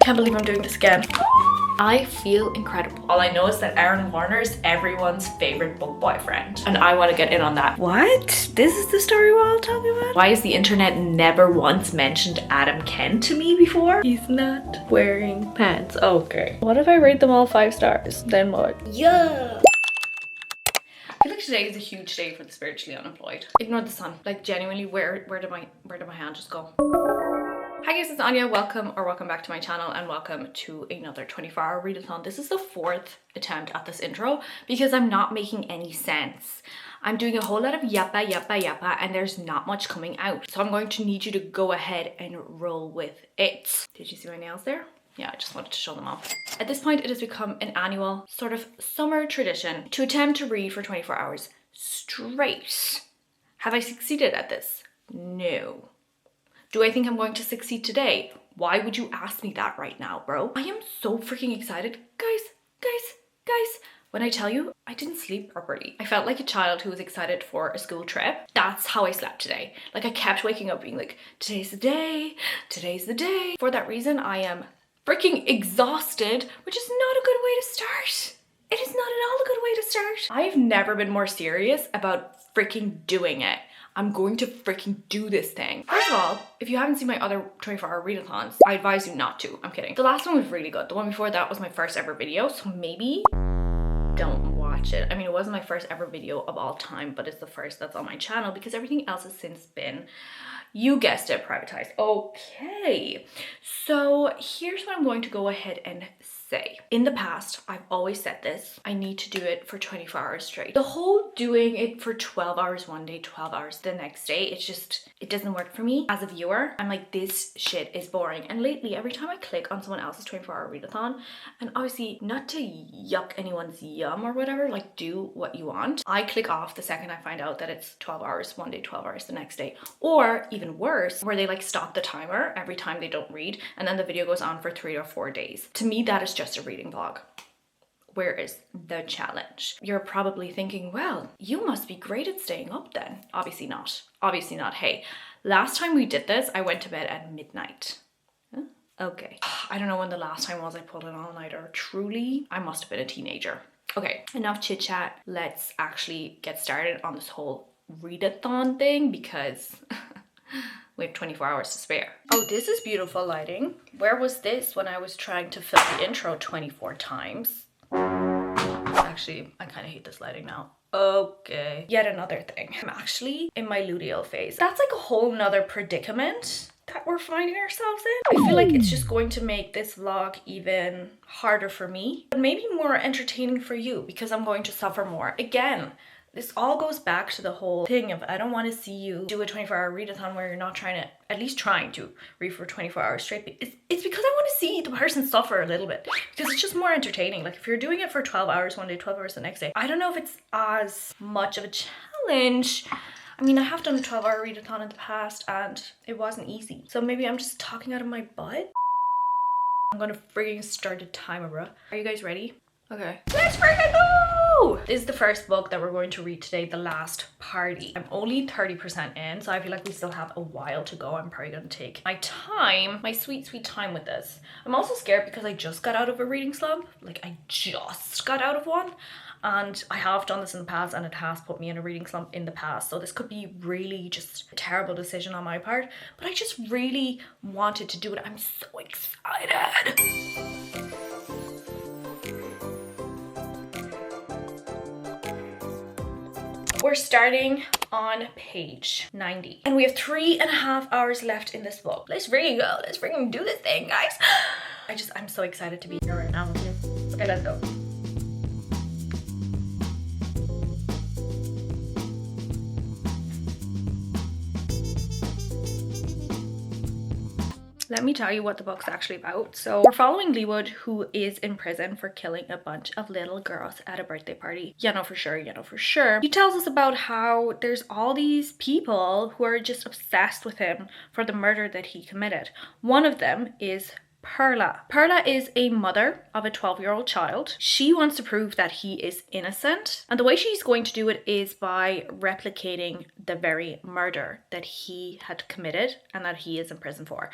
Can't believe I'm doing this again. I feel incredible. All I know is that Aaron Warner is everyone's favorite book boyfriend, and I want to get in on that. What? This is the story we're all talking about? Why has the internet never once mentioned Adam Kent to me before? He's not wearing pants. Okay. What if I rate them all 5 stars? Then what? Yeah. I feel like today is a huge day for the spiritually unemployed. Ignore the sun. Like genuinely, where did my hand just go? Hi guys, it's Anya. Welcome back to my channel and welcome to another 24-hour readathon. This is the 4th attempt at this intro because I'm not making any sense. I'm doing a whole lot of yappa and there's not much coming out. So I'm going to need you to go ahead and roll with it. Did you see my nails there? Yeah, I just wanted to show them off. At this point, it has become an annual sort of summer tradition to attempt to read for 24 hours straight. Have I succeeded at this? No. Do I think I'm going to succeed today? Why would you ask me that right now, bro? I am so freaking excited. Guys, when I tell you, I didn't sleep properly. I felt like a child who was excited for a school trip. That's how I slept today. Like I kept waking up being like, today's the day, today's the day. For that reason, I am freaking exhausted, which is not a good way to start. It is not at all a good way to start. I've never been more serious about freaking doing it. I'm going to freaking do this thing. First of all, if you haven't seen my other 24-hour readathons, I advise you not to. I'm kidding. The last one was really good. The one before that was my first ever video, so maybe don't watch it. I mean, it wasn't my first ever video of all time, but it's the first that's on my channel because everything else has since been, you guessed it, privatized. Okay, so here's what I'm going to go ahead and say. In the past, I've always said this, I need to do it for 24 hours straight. The whole doing it for 12 hours one day, 12 hours the next day, it doesn't work for me. As a viewer, I'm like, this shit is boring. And lately, every time I click on someone else's 24-hour readathon, and obviously not to yuck anyone's yum or whatever, like do what you want, I click off the second I find out that it's 12 hours one day, 12 hours the next day. Or even worse, where they like stop the timer every time they don't read, and then the video goes on for 3 or 4 days. To me, that is just a reading vlog. Where is the challenge? You're probably thinking, well, you must be great at staying up then. Obviously not. Obviously not. Hey, last time we did this, I went to bed at midnight. Huh? Okay. I don't know when the last time was I pulled an all-nighter. Truly, I must have been a teenager. Okay, enough chit chat. Let's actually get started on this whole readathon thing because we have 24 hours to spare. Oh, this is beautiful lighting. Where was this when I was trying to film the intro 24 times? Actually, I kind of hate this lighting now. Okay, yet another thing. I'm actually in my luteal phase. That's like a whole nother predicament that we're finding ourselves in. I feel like it's just going to make this vlog even harder for me, but maybe more entertaining for you because I'm going to suffer more. Again, this all goes back to the whole thing of I don't want to see you do a 24-hour readathon where you're not trying to, at least trying to read for 24 hours straight. It's because I want to see the person suffer a little bit because it's just more entertaining. Like if you're doing it for 12 hours one day, 12 hours the next day, I don't know if it's as much of a challenge. I mean, I have done a 12-hour readathon in the past and it wasn't easy. So maybe I'm just talking out of my butt. I'm gonna frigging start a timer, bro. Are you guys ready? Okay. Let's freaking go! This is the first book that we're going to read today, The Last Party. I'm only 30% in, so I feel like we still have a while to go. I'm probably gonna take my time, my sweet time with this. I'm also scared because I just got out of a reading slump. Like I just got out of one. And I have done this in the past and it has put me in a reading slump in the past. So this could be really just a terrible decision on my part. But I just really wanted to do it. I'm so excited. We're starting on page 90 and we have 3.5 hours left in this book. Let's freaking go. Let's freaking do this thing, guys. I'm so excited to be here right now with you. Okay, let's go. Let me tell you what the book's actually about. So we're following Leewood, who is in prison for killing a bunch of little girls at a birthday party. You know for sure. He tells us about how there's all these people who are just obsessed with him for the murder that he committed. One of them is Perla. Perla is a mother of a 12-year-old child. She wants to prove that he is innocent, and the way she's going to do it is by replicating the very murder that he had committed and that he is in prison for.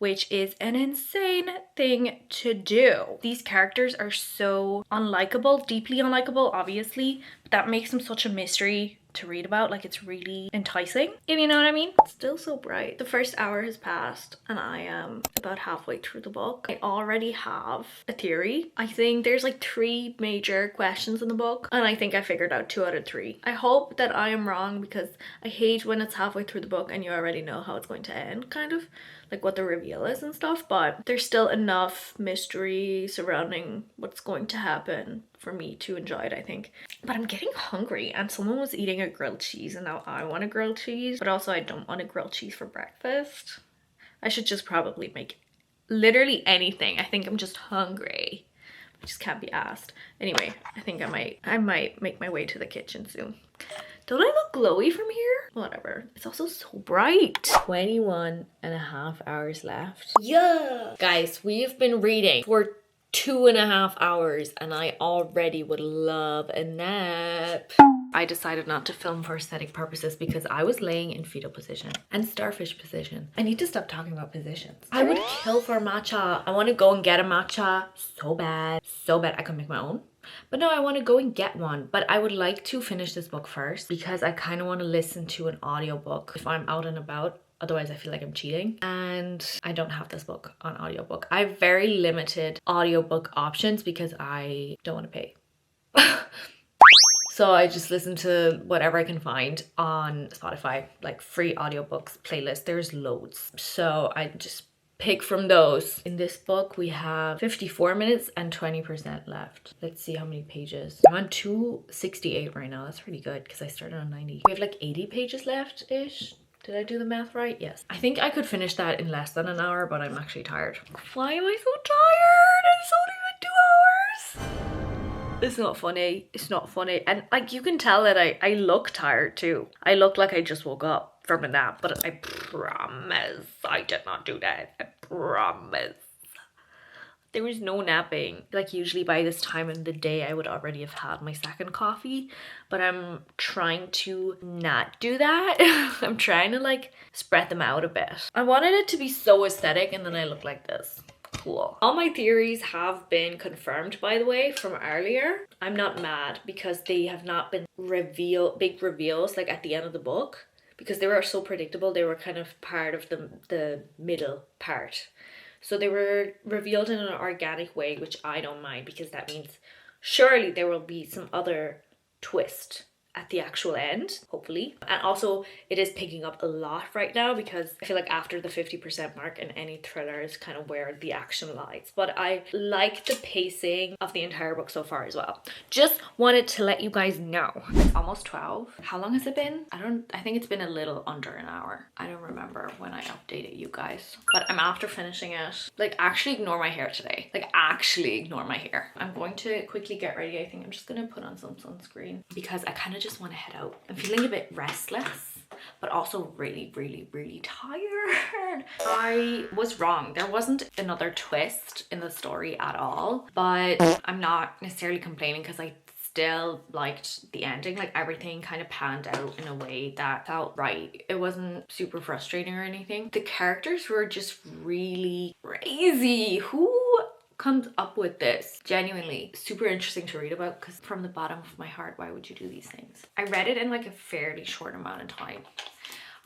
which is an insane thing to do. These characters are so unlikable, deeply unlikable, obviously, but that makes them such a mystery to read about. Like, it's really enticing, if you know what I mean. It's still so bright. The first hour has passed and I am about halfway through the book. I already have a theory. I think there's like 3 major questions in the book and I think I figured out 2 out of 3. I hope that I am wrong because I hate when it's halfway through the book and you already know how it's going to end, kind of like what the reveal is and stuff, but there's still enough mystery surrounding what's going to happen for me to enjoy it, I think. But I'm getting hungry and someone was eating a grilled cheese and now I want a grilled cheese, but also I don't want a grilled cheese for breakfast. I should just probably make literally anything. I think I'm just hungry. I just can't be asked. Anyway, I think I might make my way to the kitchen soon. Don't I look glowy from here? Whatever. It's also so bright. 21 and a half hours left. Yeah. Guys, we've been reading for 2.5 hours and I already would love a nap. I decided not to film for aesthetic purposes because I was laying in fetal position and starfish position. I need to stop talking about positions. I would kill for a matcha. I want to go and get a matcha so bad. So bad. I could make my own. But no, I want to go and get one. But I would like to finish this book first because I kind of want to listen to an audiobook if I'm out and about. Otherwise, I feel like I'm cheating. And I don't have this book on audiobook. I have very limited audiobook options because I don't want to pay. So I just listen to whatever I can find on Spotify, like free audiobooks playlist. There's loads. So I just pick from those. In this book, we have 54 minutes and 20% left. Let's see how many pages. I'm on 268 right now. That's pretty good because I started on 90. We have like 80 pages left-ish. Did I do the math right? Yes. I think I could finish that in less than an hour, but I'm actually tired. Why am I so tired? It's only been 2 hours. It's not funny. It's not funny. And like you can tell that I look tired too. I look like I just woke up from a nap, but I promise I did not do that. I promise. There was no napping. Like usually by this time in the day I would already have had my second coffee, but I'm trying to not do that. I'm trying to like spread them out a bit. I wanted it to be so aesthetic and then I look like this. Cool. All my theories have been confirmed, by the way, from earlier. I'm not mad because they have not been big reveals like at the end of the book because they were so predictable. They were kind of part of the middle part. So they were revealed in an organic way, which I don't mind because that means surely there will be some other twist at the actual end, hopefully. And also it is picking up a lot right now because I feel like after the 50% mark in any thriller is kind of where the action lies. But I like the pacing of the entire book so far as well. Just wanted to let you guys know. It's almost 12. How long has it been? I think it's been a little under an hour. I don't remember when I updated you guys. But I'm after finishing it. Like actually ignore my hair today. Like actually ignore my hair. I'm going to quickly get ready. I think I'm just gonna put on some sunscreen because I kind of just want to head out. I'm feeling a bit restless, but also really, really, really tired. I was wrong. There wasn't another twist in the story at all, but I'm not necessarily complaining because I still liked the ending. Like everything kind of panned out in a way that felt right. It wasn't super frustrating or anything. The characters were just really crazy. Who comes up with this? Genuinely super interesting to read about because from the bottom of my heart, why would you do these things? I read it in like a fairly short amount of time.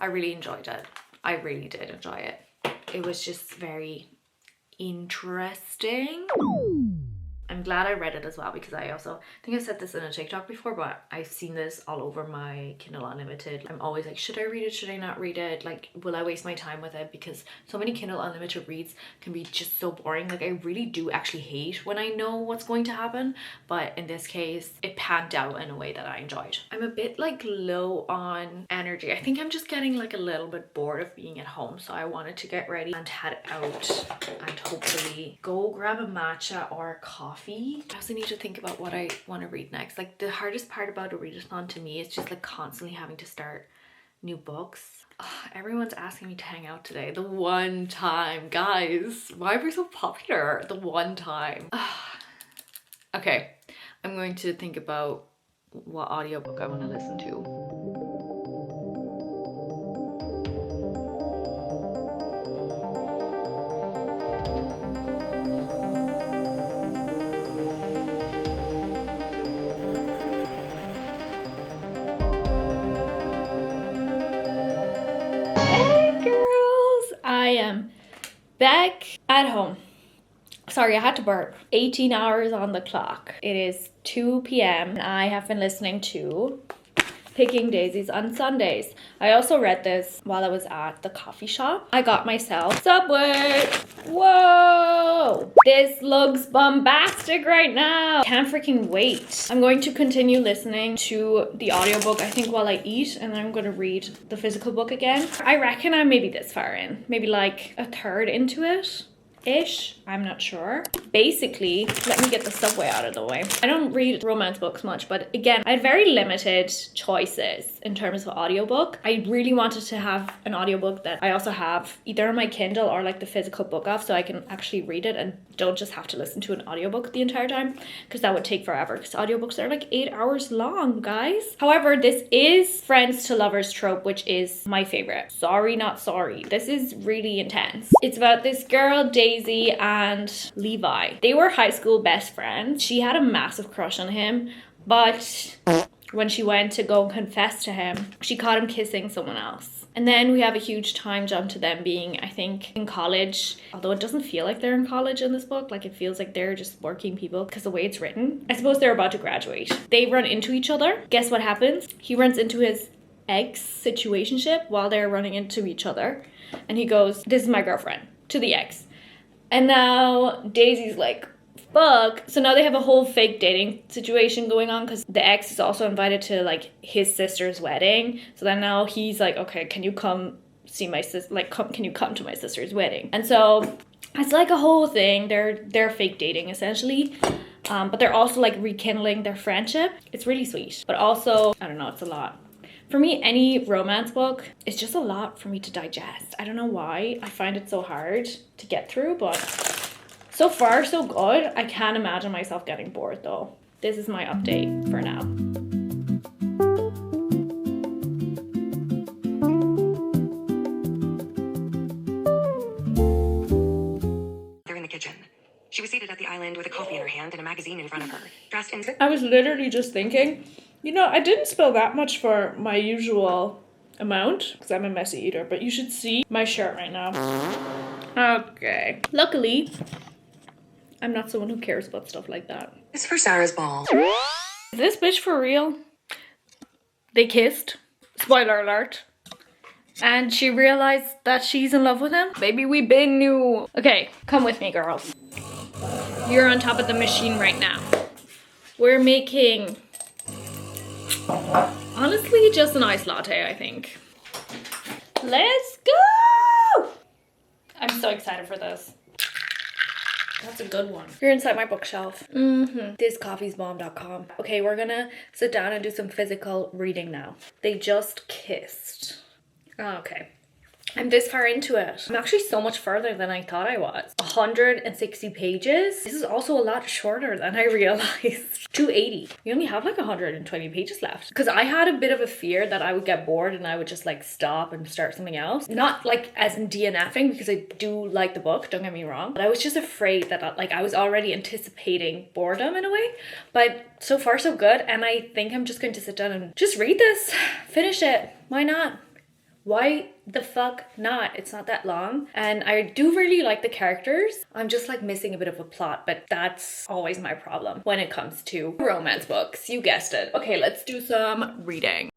I really enjoyed it. I really did enjoy it. It was just very interesting. I'm glad I read it as well because I also think I said this in a TikTok before, but I've seen this all over my Kindle Unlimited. I'm always like, should I read it? Should I not read it? Like, will I waste my time with it? Because so many Kindle Unlimited reads can be just so boring. Like, I really do actually hate when I know what's going to happen. But in this case, it panned out in a way that I enjoyed. I'm a bit like low on energy. I think I'm just getting like a little bit bored of being at home. So I wanted to get ready and head out and hopefully go grab a matcha or a coffee. I also need to think about what I want to read next. Like the hardest part about a readathon to me is just like constantly having to start new books. Everyone's asking me to hang out today. The one time, guys, why are we so popular? The one time. Okay, I'm going to think about what audiobook I want to listen to. back at home. Sorry, I had to burp. 18 hours on the clock. It is 2 p.m. and I have been listening to Picking Daisies on Sundays. I also read this while I was at the coffee shop. I got myself Subway. Whoa! This looks bombastic right now. Can't freaking wait. I'm going to continue listening to the audiobook, I think, while I eat, and then I'm going to read the physical book again. I reckon I'm maybe this far in. Maybe like a third into it. Ish, I'm not sure. Basically, let me get the Subway out of the way. I don't read romance books much, but again, I had very limited choices in terms of audiobook. I really wanted to have an audiobook that I also have either on my Kindle or like the physical book off, so I can actually read it and don't just have to listen to an audiobook the entire time, because that would take forever, because audiobooks are like 8 hours long, guys. However, this is friends to lovers trope, which is my favorite. Sorry, not sorry. This is really intense. It's about this girl, Daisy, and Levi. They were high school best friends. She had a massive crush on him, but when she went to go confess to him, she caught him kissing someone else. And then we have a huge time jump to them being, I think, in college. Although it doesn't feel like they're in college in this book. Like, it feels like they're just working people because the way it's written. I suppose they're about to graduate. They run into each other. Guess what happens? He runs into his ex situationship while they're running into each other. And he goes, "This is my girlfriend," to the ex. And now Daisy's like, fuck. So now they have a whole fake dating situation going on because the ex is also invited to like his sister's wedding. So then now he's like, okay, can you come see my sister? Like, can you come to my sister's wedding? And so it's like a whole thing. They're fake dating essentially. But they're also like rekindling their friendship. It's really sweet. But also, I don't know, it's a lot. For me, any romance book is just a lot for me to digest. I don't know why I find it so hard to get through, but so far so good. I can't imagine myself getting bored though. This is my update for now. They're in the kitchen. She was seated at the island with a coffee in her hand and a magazine in front of her. Dressed in... I was literally just thinking, you know, I didn't spill that much for my usual amount because I'm a messy eater, but you should see my shirt right now. Okay. Luckily, I'm not someone who cares about stuff like that. It's for Sarah's ball. Is this bitch for real? They kissed. Spoiler alert. And she realized that she's in love with him. Maybe we been knew. Okay, come with me, girls. You're on top of the machine right now. We're making, honestly, just an iced latte, I think. Let's go! I'm so excited for this. That's a good one. You're inside my bookshelf. Thiscoffeesbomb.com. Okay, we're gonna sit down and do some physical reading now. They just kissed. Oh, okay. I'm this far into it. I'm actually so much further than I thought I was. 160 pages. This is also a lot shorter than I realized. 280. We only have like 120 pages left. Because I had a bit of a fear that I would get bored and I would just like stop and start something else. Not like as in DNFing, because I do like the book, don't get me wrong. But I was just afraid that like I was already anticipating boredom in a way. But so far so good. And I think I'm just going to sit down and just read this. Finish it. Why not? Why the fuck not? It's not that long. And I do really like the characters. I'm just like missing a bit of a plot, but that's always my problem when it comes to romance books. You guessed it. Okay, let's do some reading.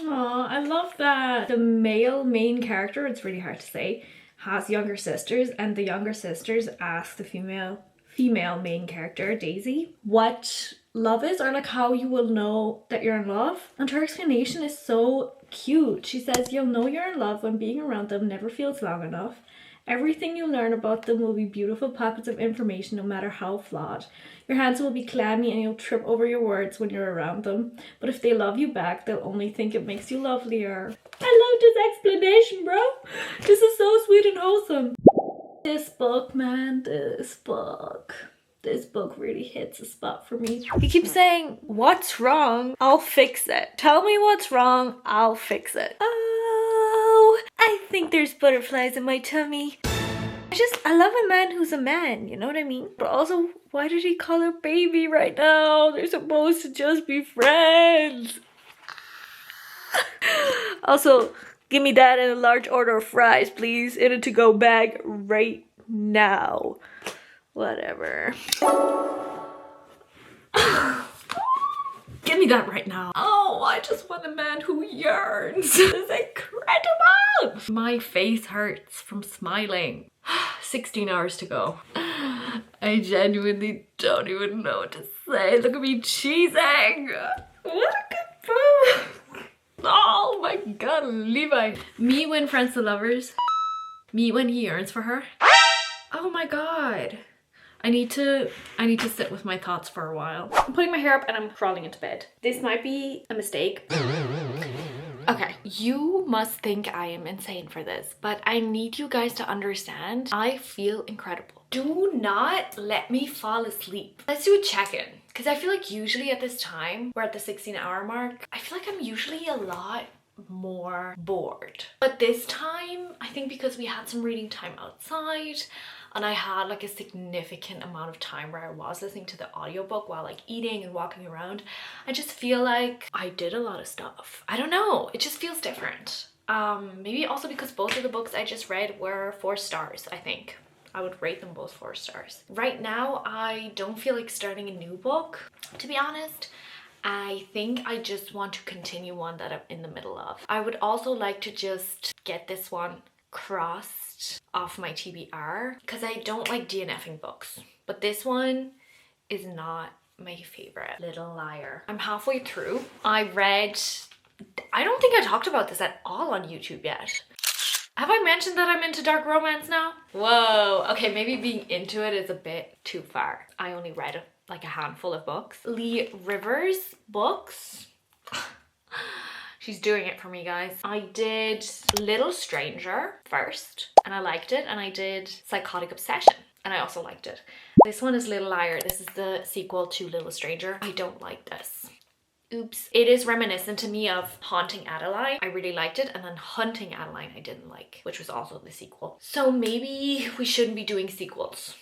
Aw, I love that. The male main character, it's really hard to say, has younger sisters, and the younger sisters ask the female main character, Daisy, what love is, or like how you will know that you're in love. And her explanation is so cute. She says, "You'll know you're in love when being around them never feels long enough. Everything you learn about them will be beautiful pockets of information, no matter how flawed. Your hands will be clammy and you'll trip over your words when you're around them. But if they love you back, they'll only think it makes you lovelier." I love this explanation, bro. This is so sweet and wholesome. This book, man, this book really hits a spot for me. He keeps saying, "What's wrong? I'll fix it. Tell me what's wrong, I'll fix it." Oh, I think there's butterflies in my tummy. I love a man who's a man, you know what I mean? But also, why did he call her baby right now? They're supposed to just be friends. Also, give me that in a large order of fries, please, in a to-go bag right now. Whatever. Give me that right now. Oh, I just want a man who yearns. This is incredible. My face hurts from smiling. 16 hours to go. I genuinely don't even know what to say. Look at me cheesing. What a good book. Oh my god, Levi. Me when friends to lovers. Me when he yearns for her. Oh my god. I need to sit with my thoughts for a while. I'm putting my hair up and I'm crawling into bed. This might be a mistake. Okay, you must think I am insane for this, but I need you guys to understand I feel incredible. Do not let me fall asleep. Let's do a check-in, because I feel like usually at this time, we're at the 16-hour mark, I feel like I'm usually a lot more bored. But this time, I think because we had some reading time outside, and I had like a significant amount of time where I was listening to the audiobook while like eating and walking around, I just feel like I did a lot of stuff. I don't know, it just feels different. Maybe also because both of the books I just read were 4 stars, I think. I would rate them both 4 stars. Right now, I don't feel like starting a new book, to be honest. I think I just want to continue one that I'm in the middle of. I would also like to just get this one crossed off my TBR because I don't like DNFing books, but this one is not my favorite. Little Liar. I'm halfway through. I don't think I talked about this at all on YouTube yet. Have I mentioned that I'm into dark romance now? Whoa, okay, maybe being into it is a bit too far. I only read like a handful of books. Lee Rivers books. She's doing it for me, guys. I did Little Stranger first, and I liked it, and I did Psychotic Obsession, and I also liked it. This one is Little Liar. This is the sequel to Little Stranger. I don't like this. Oops. It is reminiscent to me of Haunting Adeline. I really liked it, and then Hunting Adeline I didn't like, which was also the sequel. So maybe we shouldn't be doing sequels.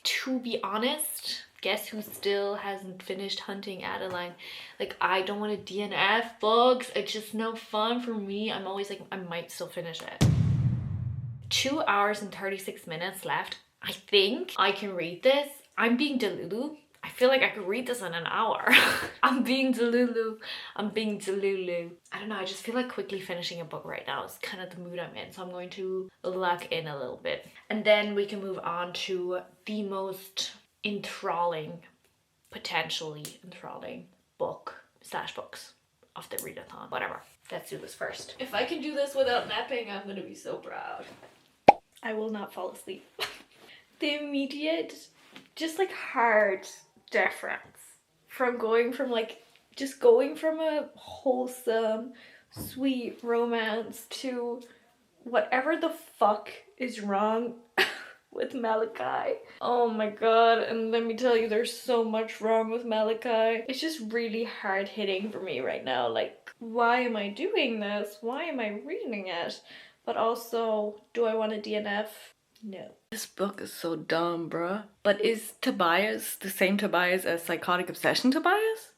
To be honest, guess who still hasn't finished Hunting Adeline? Like, I don't want to DNF books. It's just no fun for me. I'm always like, I might still finish it. 2 hours and 36 minutes left. I think I can read this. I'm being Delulu. I feel like I could read this in an hour. I'm being Delulu. I'm being Delulu. I don't know, I just feel like quickly finishing a book right now is kind of the mood I'm in. So I'm going to lock in a little bit. And then we can move on to the most enthralling, potentially enthralling book/books of the readathon. Whatever. Let's do this first. If I can do this without napping, I'm gonna be so proud. I will not fall asleep. The immediate, just like hard difference from going from a wholesome, sweet romance to whatever the fuck is wrong with Malachi. Oh my god, and let me tell you, there's so much wrong with Malachi. It's just really hard hitting for me right now. Like, why am I doing this? Why am I reading it? But also, do I want to DNF? No. This book is so dumb, bruh. But is Tobias the same Tobias as Psychotic Obsession Tobias?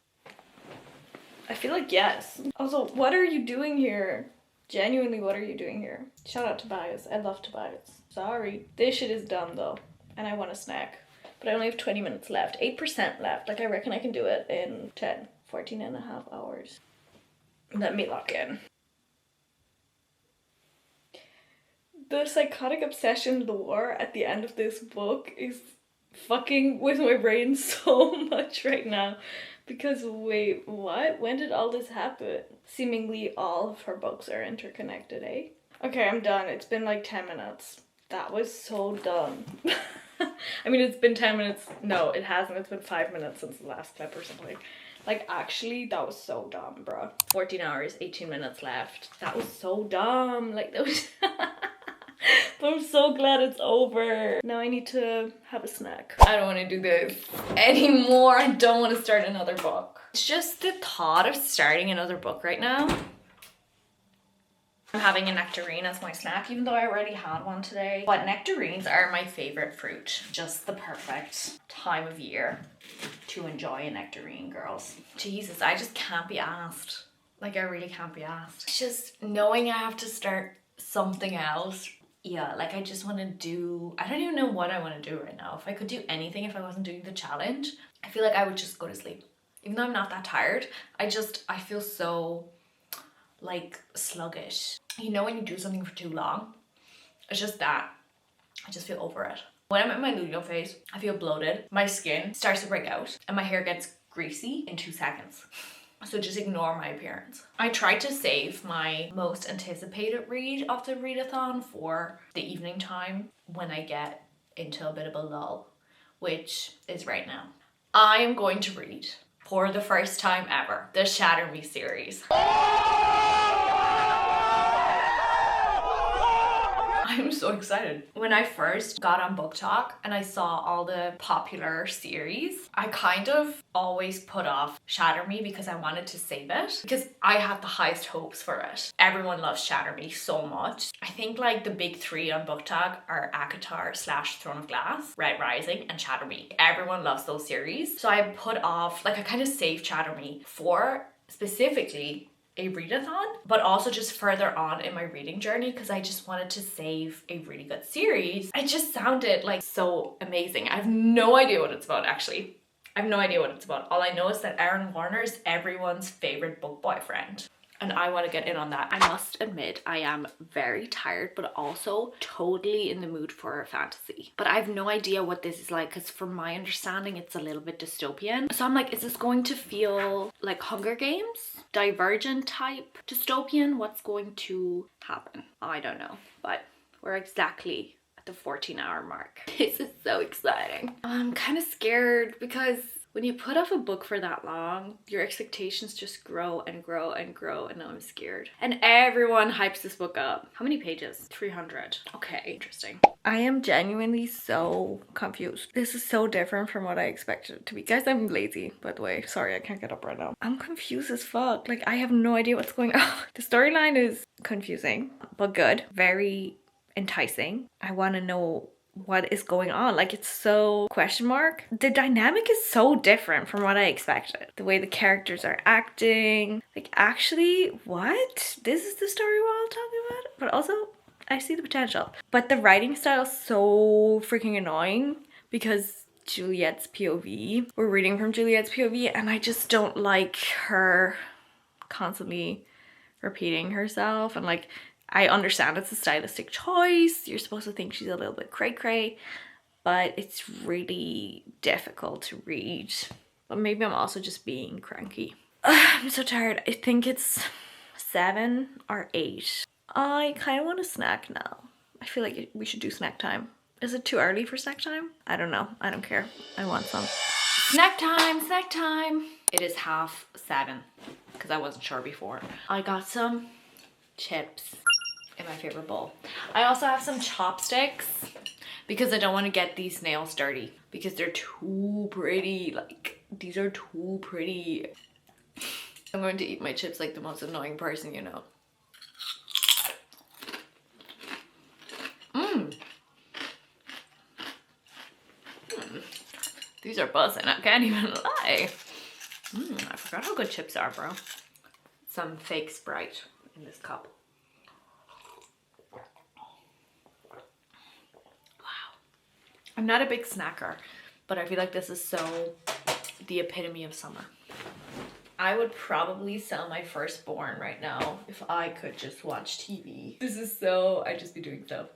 I feel like yes. Also, what are you doing here? Genuinely, what are you doing here? Shout out Tobias. I love Tobias. Sorry. This shit is dumb though. And I want a snack. But I only have 20 minutes left. 8% left. Like, I reckon I can do it in 14 and a half hours. Let me lock in. The Psychotic Obsession lore at the end of this book is fucking with my brain so much right now. Because wait, what? When did all this happen? Seemingly all of her books are interconnected, eh? Okay, I'm done. It's been like 10 minutes. That was so dumb. I mean, it's been 10 minutes. No, it hasn't. It's been 5 minutes since the last clip or something. Like, actually, that was so dumb, bro. 14 hours, 18 minutes left. That was so dumb. Like, that was... But I'm so glad it's over. Now I need to have a snack. I don't want to do this anymore. I don't want to start another book. It's just the thought of starting another book right now. I'm having a nectarine as my snack, even though I already had one today. But nectarines are my favorite fruit. Just the perfect time of year to enjoy a nectarine, girls. Jesus, I just can't be asked. Like, I really can't be asked. It's just knowing I have to start something else. Yeah, like I just want to do, I don't even know what I want to do right now. If I could do anything, if I wasn't doing the challenge, I feel like I would just go to sleep. Even though I'm not that tired, I feel so like sluggish. You know when you do something for too long? It's just that. I just feel over it. When I'm in my luteal phase, I feel bloated. My skin starts to break out and my hair gets greasy in 2 seconds. So just ignore my appearance. I tried to save my most anticipated read of the readathon for the evening time when I get into a bit of a lull, which is right now. I am going to read, for the first time ever, the Shatter Me series. I'm so excited. When I first got on Book Talk and I saw all the popular series, I kind of always put off Shatter Me because I wanted to save it because I had the highest hopes for it. Everyone loves Shatter Me so much. I think like the big 3 on Book Talk are ACOTAR / Throne of Glass, Red Rising, and Shatter Me. Everyone loves those series. So I put off, like I kind of saved Shatter Me for specifically a readathon, but also just further on in my reading journey because I just wanted to save a really good series. It just sounded like so amazing. I have no idea what it's about, actually. I have no idea what it's about. All I know is that Aaron Warner is everyone's favorite book boyfriend. And I want to get in on that. I must admit, I am very tired, but also totally in the mood for a fantasy. But I have no idea what this is like, because from my understanding, it's a little bit dystopian. So I'm like, is this going to feel like Hunger Games? Divergent type dystopian? What's going to happen? I don't know, but we're exactly at the 14-hour mark. This is so exciting. I'm kind of scared because when you put off a book for that long, your expectations just grow and grow and grow, and now I'm scared. And everyone hypes this book up. How many pages? 300. Okay, interesting. I am genuinely so confused. This is so different from what I expected it to be. Guys, I'm lazy, by the way. Sorry, I can't get up right now. I'm confused as fuck. Like, I have no idea what's going on. The storyline is confusing, but good. Very enticing. I want to know what is going on. Like, it's so question mark. The dynamic is so different from what I expected. The way the characters are acting, like, actually, what? This is the story we're all talking about? But also, I see the potential. But the writing style is so freaking annoying because Juliet's POV. We're reading from Juliet's POV and I just don't like her constantly repeating herself, and like, I understand it's a stylistic choice. You're supposed to think she's a little bit cray-cray, but it's really difficult to read. But maybe I'm also just being cranky. I'm so tired. I think it's 7 or 8. I kind of want a snack now. I feel like we should do snack time. Is it too early for snack time? I don't know. I don't care. I want some. Snack time, snack time. It is 7:30 because I wasn't sure before. I got some chips in my favorite bowl. I also have some chopsticks because I don't want to get these nails dirty because they're too pretty. Like, these are too pretty. I'm going to eat my chips like the most annoying person, you know. These are buzzing, I can't even lie. I forgot how good chips are, bro. Some fake Sprite in this cup. I'm not a big snacker, but I feel like this is so the epitome of summer. I would probably sell my firstborn right now if I could just watch TV. This is so, I'd just be doing stuff.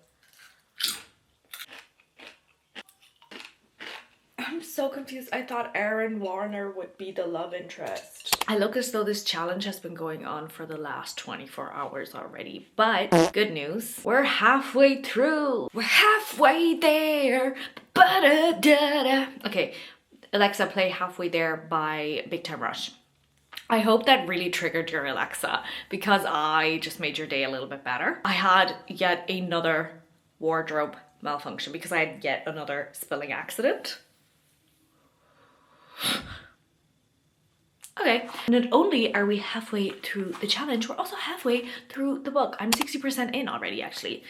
I'm so confused. I thought Aaron Warner would be the love interest. I look as though this challenge has been going on for the last 24 hours already, but good news, we're halfway through. We're halfway there. Ba-da-da-da. Okay, Alexa, play Halfway There by Big Time Rush. I hope that really triggered your Alexa because I just made your day a little bit better. I had yet another wardrobe malfunction because I had yet another spilling accident. Okay, not only are we halfway through the challenge, we're also halfway through the book. I'm 60% in already, actually.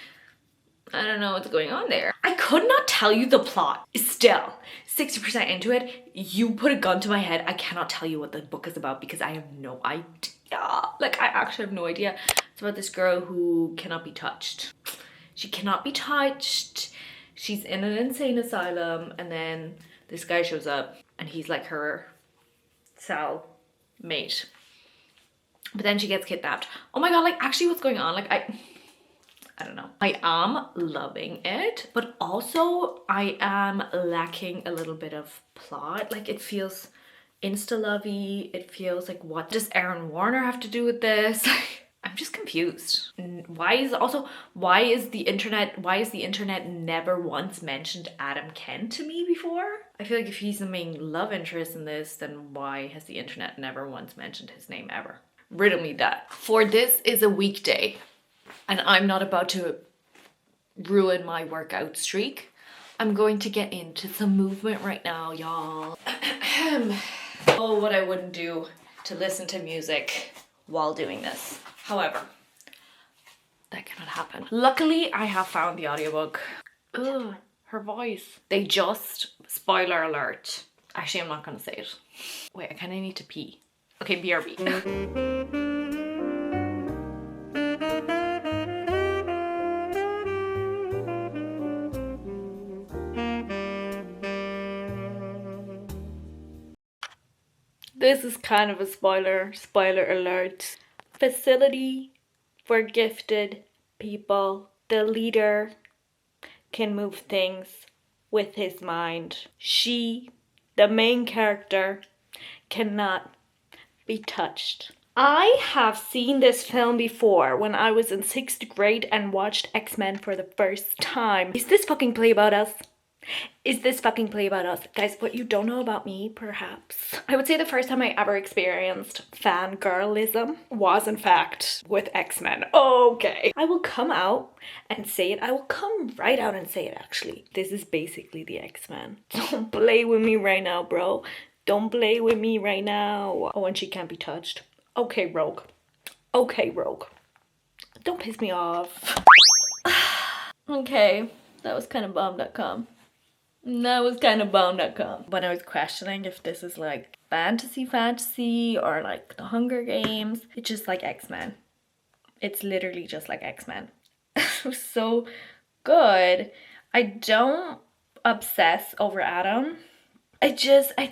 I don't know what's going on there. I could not tell you the plot. Still, 60% into it, you put a gun to my head. I cannot tell you what the book is about because I have no idea. Like, I actually have no idea. It's about this girl who cannot be touched. She cannot be touched. She's in an insane asylum, and then this guy shows up and he's like her cell mate. But then she gets kidnapped. Oh my god, like, actually what's going on? Like, I don't know. I am loving it, but also I am lacking a little bit of plot. Like, it feels insta-lovey. It feels like, what does Aaron Warner have to do with this? I'm just confused. Why is the internet never once mentioned Adam Kent to me before? I feel like if he's the main love interest in this, then why has the internet never once mentioned his name ever? Riddle me that. For this is a weekday, and I'm not about to ruin my workout streak. I'm going to get into some movement right now, y'all. Oh, what I wouldn't do to listen to music while doing this. However, that cannot happen. Luckily, I have found the audiobook. Ugh, her voice. They just, spoiler alert. Actually, I'm not gonna say it. Wait, I kinda need to pee. Okay, BRB. This is kind of a spoiler alert. Facility for gifted people. The leader can move things with his mind. She, the main character, cannot be touched. I have seen this film before when I was in 6th grade and watched X-Men for the first time. Is this fucking play about us? Is this fucking play about us? Guys, what you don't know about me, perhaps. I would say the first time I ever experienced fangirlism was, in fact, with X-Men. Okay. I will come out and say it. I will come right out and say it, actually. This is basically the X-Men. Don't play with me right now, bro. Don't play with me right now. Oh, and she can't be touched. Okay, Rogue. Okay, Rogue. Don't piss me off. Okay, that was kind of bomb.com. That was kind of bomb.com. When I was questioning if this is like fantasy or like the Hunger Games, it's just like X-Men. It's literally just like X-Men. It was so good. I don't obsess over Adam. I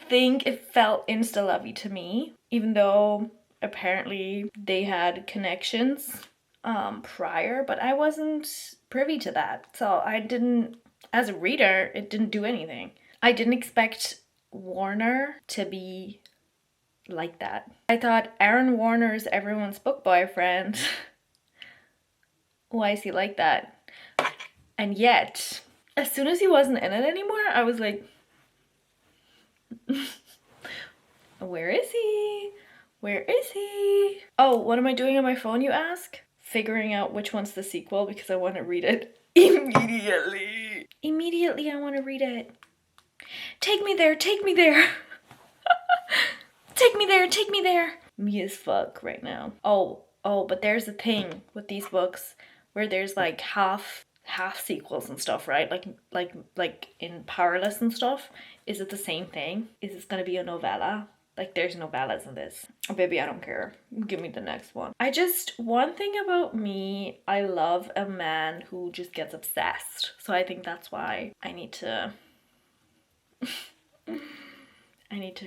think it felt insta-lovey to me, even though apparently they had connections prior, but I wasn't privy to that. So I didn't, as a reader, it didn't do anything. I didn't expect Warner to be like that. I thought Aaron Warner's everyone's book boyfriend. Why is he like that? And yet, as soon as he wasn't in it anymore, I was like, where is he? Where is he? Oh, what am I doing on my phone, you ask? Figuring out which one's the sequel because I want to read it immediately. Immediately, I want to read it. Take me there, take me there. Take me there, take me there. Me as fuck right now. Oh, but there's a thing with these books where there's like half sequels and stuff, right? Like in Powerless and stuff. Is it the same thing? Is this gonna be a novella? Like, there's novellas in this. Oh, baby, I don't care. Give me the next one. One thing about me, I love a man who just gets obsessed. So I think that's why I need to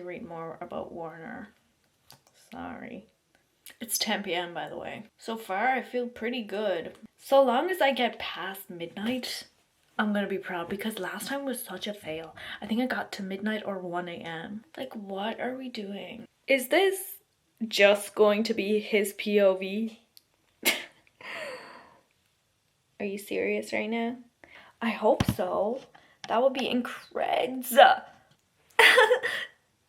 read more about Warner. Sorry. It's 10 p.m. by the way. So far, I feel pretty good. So long as I get past midnight, I'm gonna be proud because last time was such a fail. I think I got to midnight or 1 a.m. Like, what are we doing? Is this just going to be his POV? Are you serious right now? I hope so. That would be increds.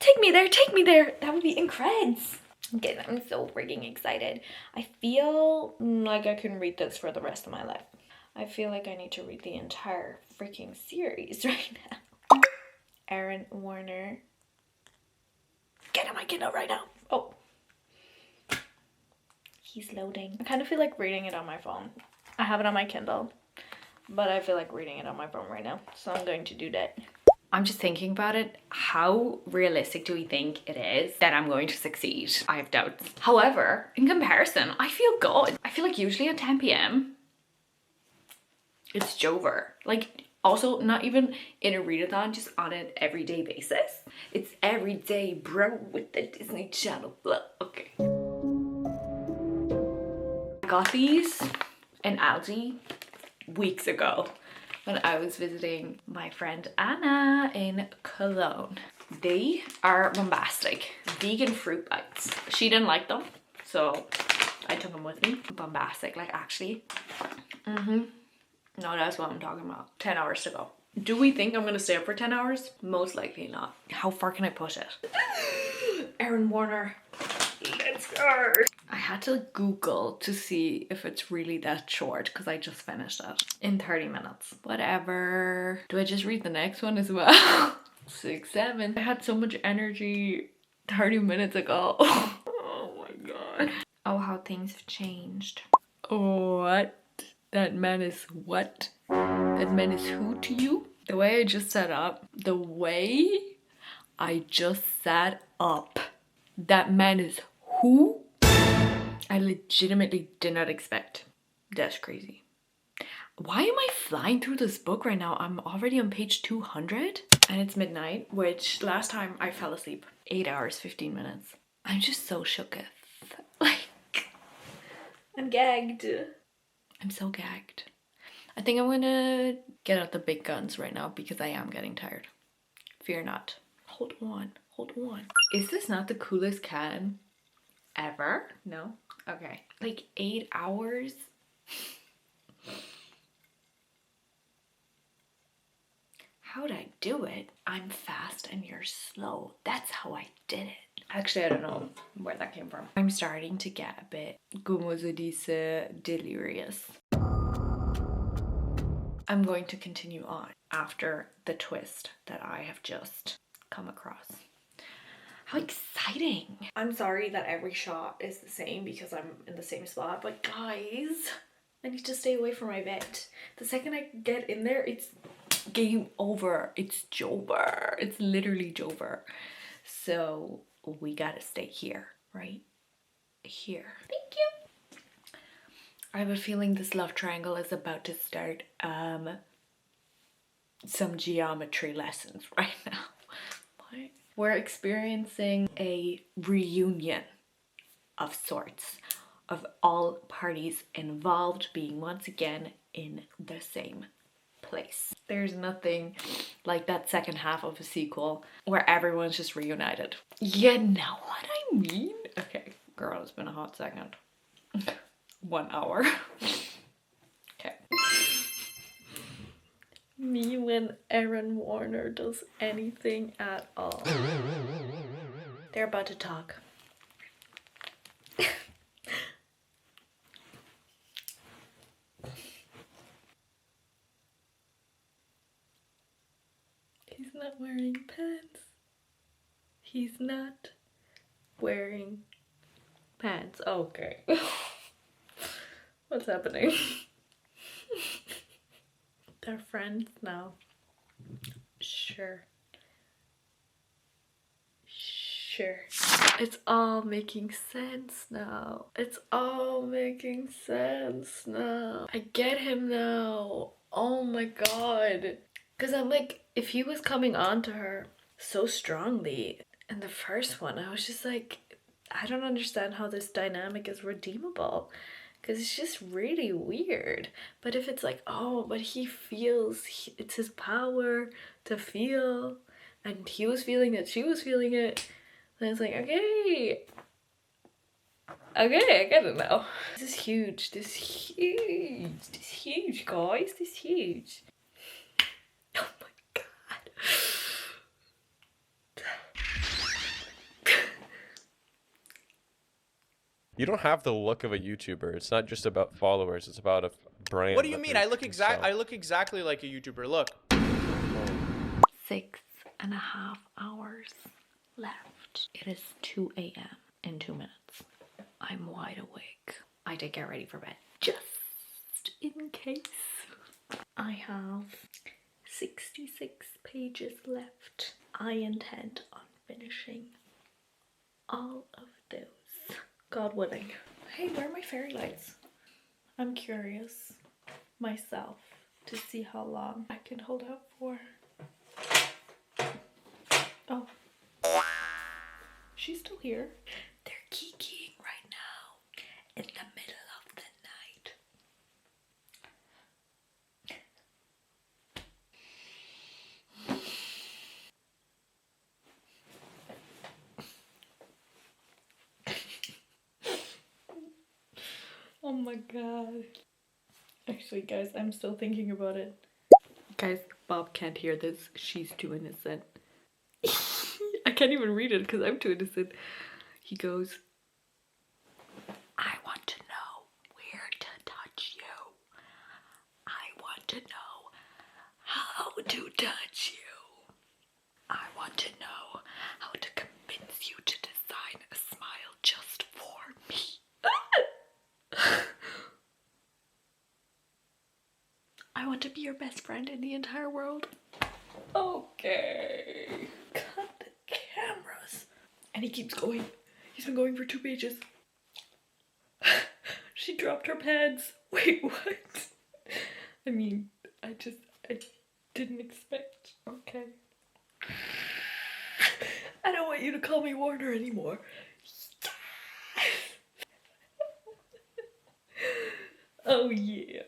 Take me there, take me there. That would be increds. Okay, I'm so freaking excited. I feel like I can read this for the rest of my life. I feel like I need to read the entire freaking series right now. Aaron Warner. Get on my Kindle right now. Oh. He's loading. I kind of feel like reading it on my phone. I have it on my Kindle, but I feel like reading it on my phone right now. So I'm going to do that. I'm just thinking about it. How realistic do we think it is that I'm going to succeed? I have doubts. However, in comparison, I feel good. I feel like usually at 10 p.m, it's Jover. Like, also not even in a readathon, just on an everyday basis. It's everyday, bro, with the Disney Channel. Blah. Okay. I got these in Aldi weeks ago when I was visiting my friend Anna in Cologne. They are bombastic. Vegan fruit bites. She didn't like them, so I took them with me. Bombastic, like actually. No, that's what I'm talking about. 10 hours to go. Do we think I'm gonna stay up for 10 hours? Most likely not. How far can I push it? Aaron Warner. Let's go. I had to Google to see if it's really that short because I just finished it in 30 minutes. Whatever. Do I just read the next one as well? 6, 7. I had so much energy 30 minutes ago. Oh my god. Oh, how things have changed. What? That man is what? That man is who to you? The way I just sat up. The way I just sat up. That man is who? I legitimately did not expect. That's crazy. Why am I flying through this book right now? I'm already on page 200 and it's midnight, which last time I fell asleep. 8 hours, 15 minutes. I'm just so shooketh. Like, I'm gagged. I'm so gagged. I think I'm gonna get out the big guns right now because I am getting tired. Fear not. Hold on, hold on. Is this not the coolest can ever? No? Okay. Like 8 hours? How'd I do it? I'm fast and you're slow. That's how I did it. Actually, I don't know where that came from. I'm starting to get a bit, como se dice, delirious. I'm going to continue on after the twist that I have just come across. How exciting! I'm sorry that every shot is the same because I'm in the same spot, but guys, I need to stay away from my bed. The second I get in there, it's game over. It's Jover. It's literally Jover. So we gotta stay here, right? Here. Thank you. I have a feeling this love triangle is about to start some geometry lessons right now. What? We're experiencing a reunion of sorts, of all parties involved being once again in the same place. There's nothing like that second half of a sequel where everyone's just reunited. You know what I mean? Okay, girl, it's been a hot second. 1 hour. Okay. Me when Aaron Warner does anything at all. They're about to talk. He's not wearing pants. He's not wearing pants. Okay. What's happening? They're friends now. Sure. Sure. It's all making sense now. It's all making sense now. I get him now. Oh my god. Because I'm like, if he was coming on to her so strongly in the first one, I was just like, I don't understand how this dynamic is redeemable. Because it's just really weird. But if it's like, oh, but he feels, it's his power to feel, and he was feeling it, she was feeling it, then it's like, okay, I get it now. This is huge, this is huge, guys, this is huge. Oh my god. You don't have the look of a YouTuber. It's not just about followers. It's about a brand. What do you mean? I look exactly like a YouTuber. Look. 6.5 hours left. It is 2 a.m. in 2 minutes. I'm wide awake. I did get ready for bed just in case. I have 66 pages left. I intend on finishing all of those, God willing. Hey, where are my fairy lights? I'm curious myself to see how long I can hold out for. Oh, she's still here. They're kikiing right now in the middle of the night. Oh my god. Actually, guys, I'm still thinking about it. Guys, Bob can't hear this. She's too innocent. I can't even read it because I'm too innocent. He goes, I want to know where to touch you. I want to know how to touch you. I want to know how to convince you to design a smile just for me. I want to be your best friend in the entire world. Okay. Cut the cameras. And he keeps going. He's been going for 2 pages. She dropped her pants. Wait, what? I mean, I didn't expect. Okay. I don't want you to call me Warner anymore. Oh yeah.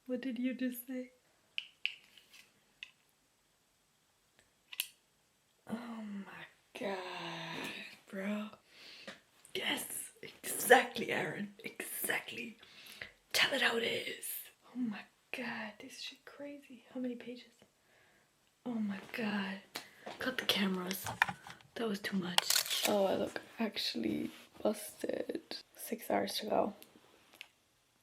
What did you just say? Oh my god, bro. Yes, exactly, Aaron. Exactly. Tell it how it is. Oh my god, this shit crazy. How many pages? Oh my god. Cut the cameras. That was too much. Oh, I look actually busted. 6 hours to go.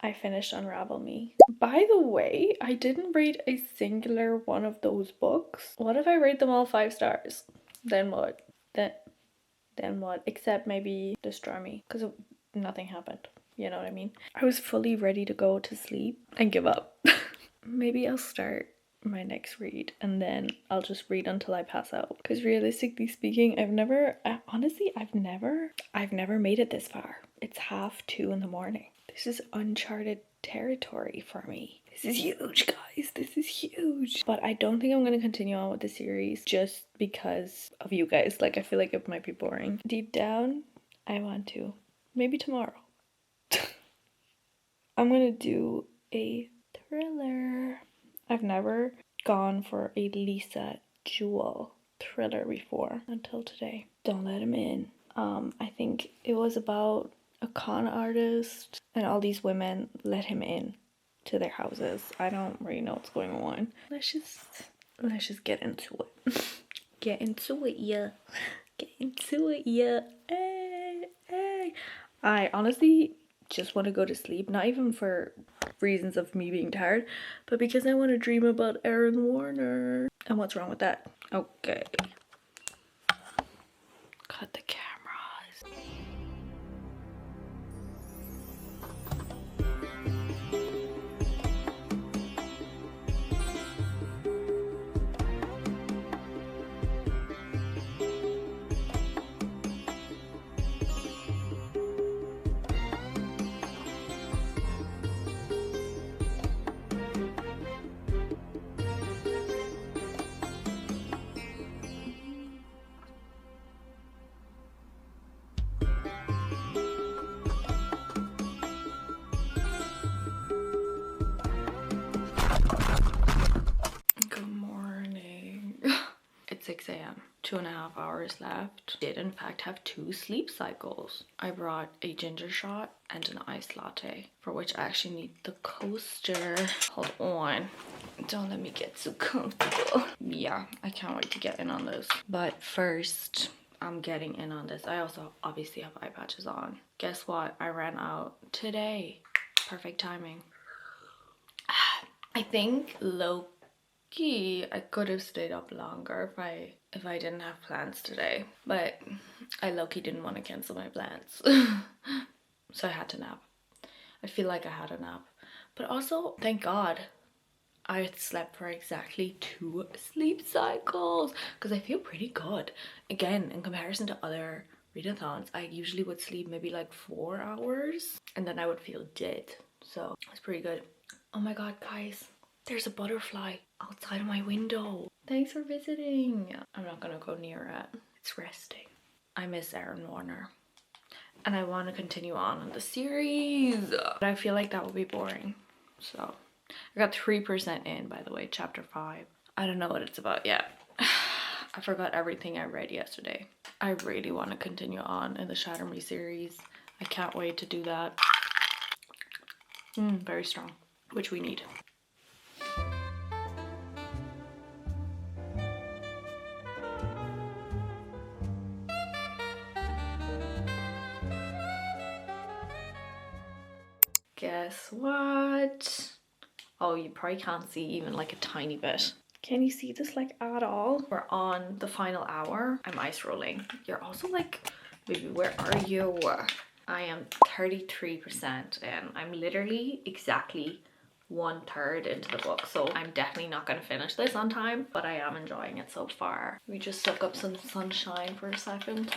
I finished Unravel Me. By the way, I didn't rate a singular one of those books. What if I rate them all 5 stars? Then what? Then what? Except maybe Destroy Me, because nothing happened. You know what I mean? I was fully ready to go to sleep and give up. Maybe I'll start my next read and then I'll just read until I pass out. Because realistically speaking, I've never made it this far. It's 1:30 in the morning. This is uncharted territory for me. This is huge, guys. This is huge. But I don't think I'm going to continue on with the series just because of you guys. Like, I feel like it might be boring. Deep down, I want to. Maybe tomorrow. I'm going to do a thriller. I've never gone for a Lisa Jewell thriller before until today. Don't Let Him In. I think it was about a con artist and all these women let him in to their houses. I don't really know what's going on. Let's just get into it. Get into it, yeah. Get into it, yeah. Hey, hey. I honestly just want to go to sleep, not even for reasons of me being tired, but because I want to dream about Aaron Warner. And what's wrong with that? Okay. Cut the cameras. Good morning. It's 6 a.m. 2.5 hours left. Did in fact have 2 sleep cycles. I brought a ginger shot and an iced latte, for which I actually need the coaster. Hold on. Don't let me get too comfortable. Yeah, I can't wait to get in on this. But first, I'm getting in on this. I also obviously have eye patches on. Guess what? I ran out today. Perfect timing. I think low Low-key, I could have stayed up longer if I didn't have plans today. But I low-key didn't want to cancel my plans. So I had to nap. I feel like I had a nap. But also, thank God, I had slept for exactly 2 sleep cycles. Because I feel pretty good. Again, in comparison to other readathons, I usually would sleep maybe like 4 hours. And then I would feel dead. So it's pretty good. Oh my God, guys. There's a butterfly outside of my window. Thanks for visiting. I'm not gonna go near it. It's resting. I miss Aaron Warner. And I want to continue on the series. But I feel like that would be boring. So, I got 3% in, by the way, chapter 5. I don't know what it's about yet. I forgot everything I read yesterday. I really want to continue on in the Shatter Me series. I can't wait to do that. Very strong, which we need. Guess what? Oh, you probably can't see even like a tiny bit. Can you see this like at all? We're on the final hour. I'm ice rolling. You're also like, baby, where are you? I am 33% and I'm literally exactly 1/3 into the book. So I'm definitely not going to finish this on time, but I am enjoying it so far. Let me just soak up some sunshine for a second.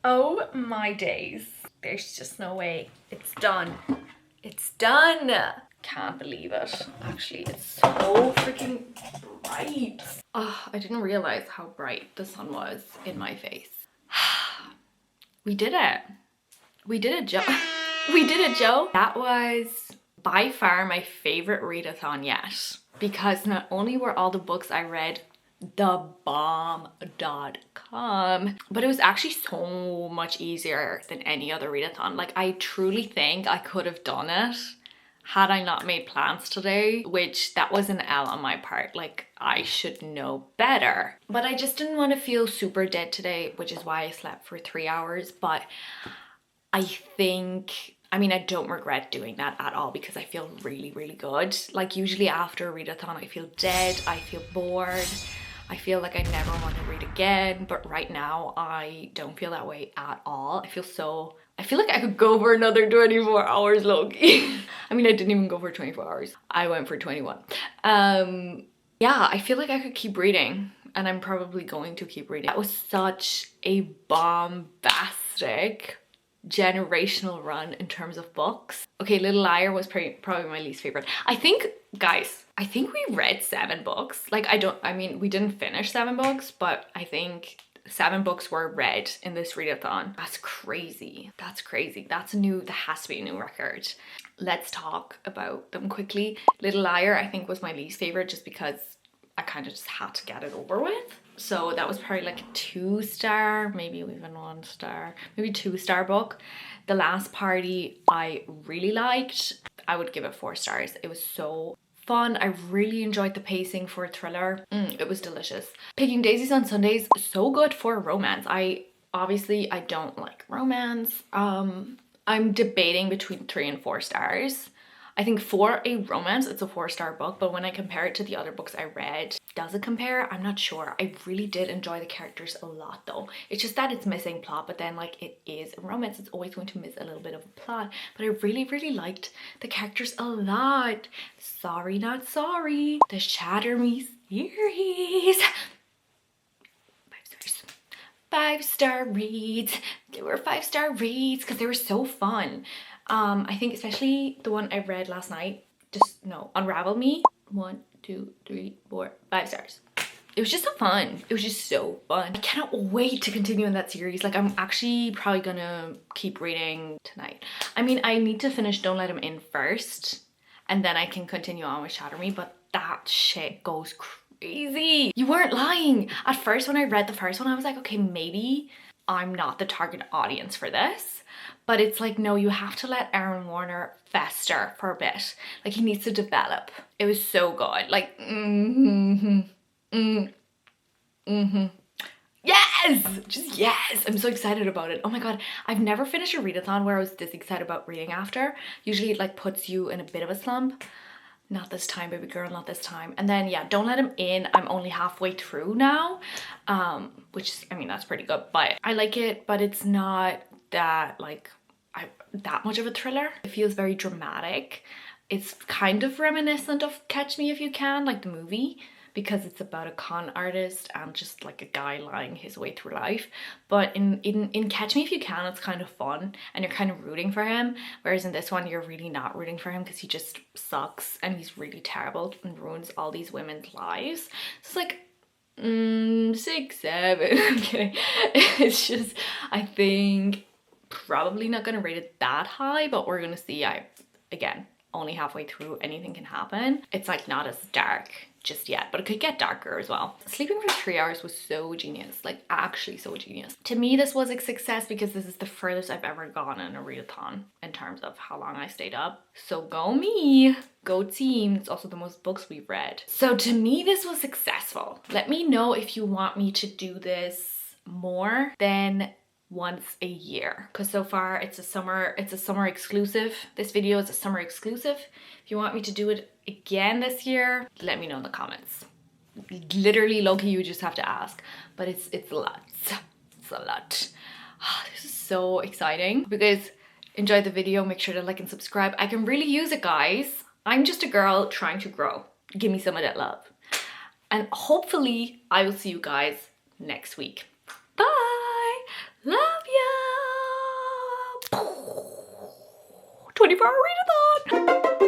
Oh my days. There's just no way. It's done. It's done. Can't believe it. Actually, it's so freaking bright. Oh, I didn't realize how bright the sun was in my face. We did it. We did it, Joe. We did it, Joe. That was by far my favorite readathon yet. Because not only were all the books I read thebomb.com, but it was actually so much easier than any other readathon. Like, I truly think I could have done it had I not made plans today, which that was an L on my part. Like, I should know better, but I just didn't want to feel super dead today, which is why I slept for 3 hours. But I think, I mean, I don't regret doing that at all because I feel really, really good. Like, usually after a readathon, I feel dead, I feel bored, I feel like I never want to read again, but right now I don't feel that way at all. I feel like I could go for another 24 hours, low-key. I mean, I didn't even go for 24 hours. I went for 21. Yeah, I feel like I could keep reading, and I'm probably going to keep reading. That was such a bombastic generational run in terms of books. Okay, Little Liar was probably my least favorite. I think, guys, I think we read 7 books. Like, I mean, we didn't finish 7 books, but I think 7 books were read in this readathon. That's crazy. That's crazy. That has to be a new record. Let's talk about them quickly. Little Liar, I think, was my least favorite just because I kind of just had to get it over with. So that was probably like a 2-star, maybe even 1-star, maybe 2-star book. The Last Party I really liked. I would give it 4 stars. It was so fun. I really enjoyed the pacing for a thriller. It was delicious. Picking Daisies on Sundays, so good for romance. Obviously I don't like romance. I'm debating between 3 and 4 stars. I think for a romance, it's a 4-star book, but when I compare it to the other books I read, does it compare? I'm not sure. I really did enjoy the characters a lot though. It's just that it's missing plot, but then like it is a romance, it's always going to miss a little bit of a plot. But I really, really liked the characters a lot. Sorry, not sorry. The Shatter Me series. 5 stars. 5-star reads. They were 5-star reads because they were so fun. I think especially the one I read last night, Unravel Me. 1, 2, 3, 4, 5 stars. It was just so fun. It was just so fun. I cannot wait to continue in that series. Like, I'm actually probably gonna keep reading tonight. I mean, I need to finish Don't Let Him In first, and then I can continue on with Shatter Me, but that shit goes crazy. You weren't lying. At first, when I read the first one, I was like, okay, maybe I'm not the target audience for this. But it's like, no, you have to let Aaron Warner fester for a bit. Like, he needs to develop. It was so good. Like, yes! Just yes! I'm so excited about it. Oh my god, I've never finished a readathon where I was this excited about reading after. Usually it like puts you in a bit of a slump. Not this time, baby girl, not this time. And then yeah, Don't Let Him In. I'm only halfway through now, which is, I mean, that's pretty good. But I like it, but it's not that like that much of a thriller. It feels very dramatic. It's kind of reminiscent of Catch Me If You Can, like the movie, because it's about a con artist and just like a guy lying his way through life. But in Catch Me If You Can, it's kind of fun and you're kind of rooting for him. Whereas in this one, you're really not rooting for him because he just sucks and he's really terrible and ruins all these women's lives. So it's like 6, 7. I'm kidding. It's just, I think probably not gonna rate it that high, but we're gonna see. Again, only halfway through, anything can happen. It's like not as dark just yet, but it could get darker as well. Sleeping for 3 hours was so genius, like actually so genius. To me, this was a success because this is the furthest I've ever gone in a readathon in terms of how long I stayed up. So go me, go team. It's also the most books we've read. So to me, this was successful. Let me know if you want me to do this more than once a year, because so far it's a summer exclusive. This video is a summer exclusive. If you want me to do it again this year, let me know in the comments. Literally, low-key, you just have to ask, but it's a lot. It's a lot. This is so exciting. If you guys enjoyed the video, make sure to like and subscribe. I can really use it, guys. I'm just a girl trying to grow. Give me some of that love, and hopefully I will see you guys next week. Bye. Love ya! 24-hour readathon!